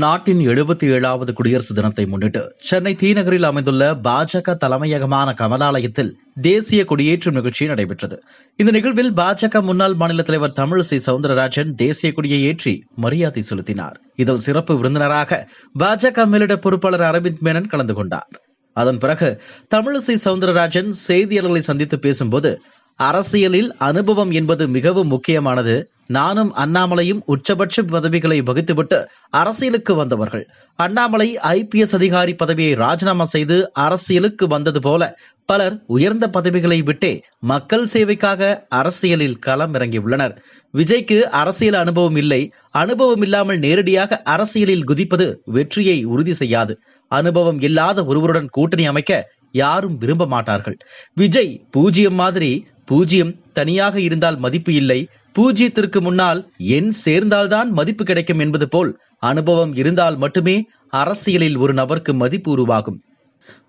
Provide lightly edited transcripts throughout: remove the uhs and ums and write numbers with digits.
நாட்டின் 77வது குடியரசு தினத்தை முன்னிட்டு சென்னை தீநகரில் அமைந்துள்ள பாஜக தலைமையகமான கமலாலயத்தில் தேசிய கொடியேற்றும் நிகழ்ச்சி நடைபெற்றது. இந்த நிகழ்வில் பாஜக முன்னாள் மாநில தலைவர் தமிழிசை சவுந்தரராஜன் தேசிய கொடியை ஏற்றி மரியாதை செலுத்தினார். இதில் சிறப்பு விருந்தினராக பாஜக மேலிட பொறுப்பாளர் அரவிந்த் மேனன் கலந்து கொண்டார். அதன் பிறகு தமிழிசை சவுந்தரராஜன் செய்தியாளர்களை சந்தித்து பேசும்போது, அரசியலில் அனுபவம் என்பது மிகவும் முக்கியமானது. நானும் அண்ணாமலையும் உச்சபட்ச பதவிகளை வகித்துவிட்டு அரசியலுக்கு வந்தவர்கள். அண்ணாமலை IPS அதிகாரி பதவியை ராஜினாமா செய்து அரசியலுக்கு வந்தது போல பலர் உயர்ந்த பதவிகளை விட்டே மக்கள் சேவைக்காக அரசியலில் களம் இறங்கியுள்ளனர். விஜய்க்கு அரசியல் அனுபவம் இல்லை. அனுபவம் இல்லாமல் நேரடியாக அரசியலில் குதிப்பது வெற்றியை உறுதி செய்யாது. அனுபவம் இல்லாத ஒருவருடன் கூட்டணி அமைக்க யாரும் விரும்ப மாட்டார்கள். விஜய் பூஜ்ஜியம் மாதிரி. பூஜ்ஜியம் தனியாக இருந்தால் மதிப்பு இல்லை. பூஜ்ஜியத்திற்கு முன்னால் எண் சேர்ந்தால்தான் மதிப்பு கிடைக்கும் என்பது போல் அனுபவம் இருந்தால் மட்டுமே அரசியலில் ஒரு நபருக்கு மதிப்பு உருவாகும்.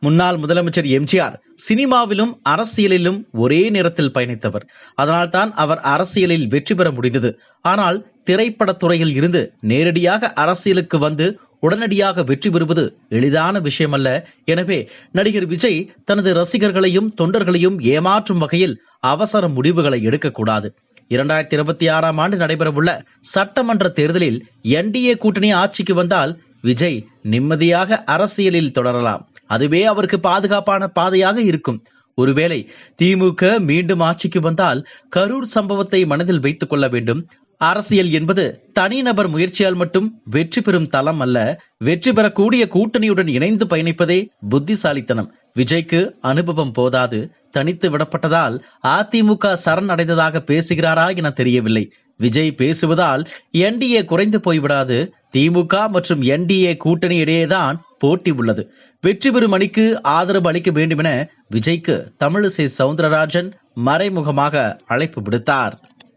முன்னாள் முதலமைச்சர் எம்ஜிஆர் சினிமாவிலும் அரசியலிலும் ஒரே நேரத்தில் பயணித்தவர். அதனால்தான் அவர் அரசியலில் வெற்றி பெற முடிந்தது. ஆனால் திரைப்படத்துறையில் இருந்து நேரடியாக அரசியலுக்கு வந்து உடனடியாக வெற்றி பெறுவது எளிதான விஷயமல்ல. எனவே நடிகர் விஜய் தனது ரசிகர்களையும் தொண்டர்களையும் ஏமாற்றும் வகையில் அவசர முடிவுகளை எடுக்கக்கூடாது. 2026ஆம் ஆண்டு நடைபெறவுள்ள சட்டமன்ற தேர்தலில் NDA கூட்டணி ஆட்சிக்கு வந்தால் விஜய் நிம்மதியாக அரசியலில் தொடரலாம். அதுவே அவருக்கு பாதுகாப்பான பாதையாக இருக்கும். ஒருவேளை திமுக மீண்டும் ஆட்சிக்கு வந்தால் கரூர் சம்பவத்தை மனதில் வைத்துக் கொள்ள வேண்டும். அரசியல் என்பது தனிநபர் முயற்சியால் மட்டும் வெற்றி பெறும் தளம் அல்ல. வெற்றி பெறக்கூடிய கூட்டணியுடன் இணைந்து பயணிப்பதே புத்திசாலித்தனம். விஜய்க்கு அனுபவம் போதாது. தனித்து விடப்பட்டதால் அதிமுக சரண் அடைந்ததாக பேசுகிறாரா என தெரியவில்லை. விஜய் பேசுவதால் NDA குறைந்து போய்விடாது. திமுக மற்றும் NDA கூட்டணி இடையேதான் போட்டி உள்ளது. வெற்றி பெறும் அணிக்கு ஆதரவு அளிக்க வேண்டும் என விஜய்க்கு தமிழிசை சவுந்தரராஜன் மறைமுகமாக அழைப்பு விடுத்தார்.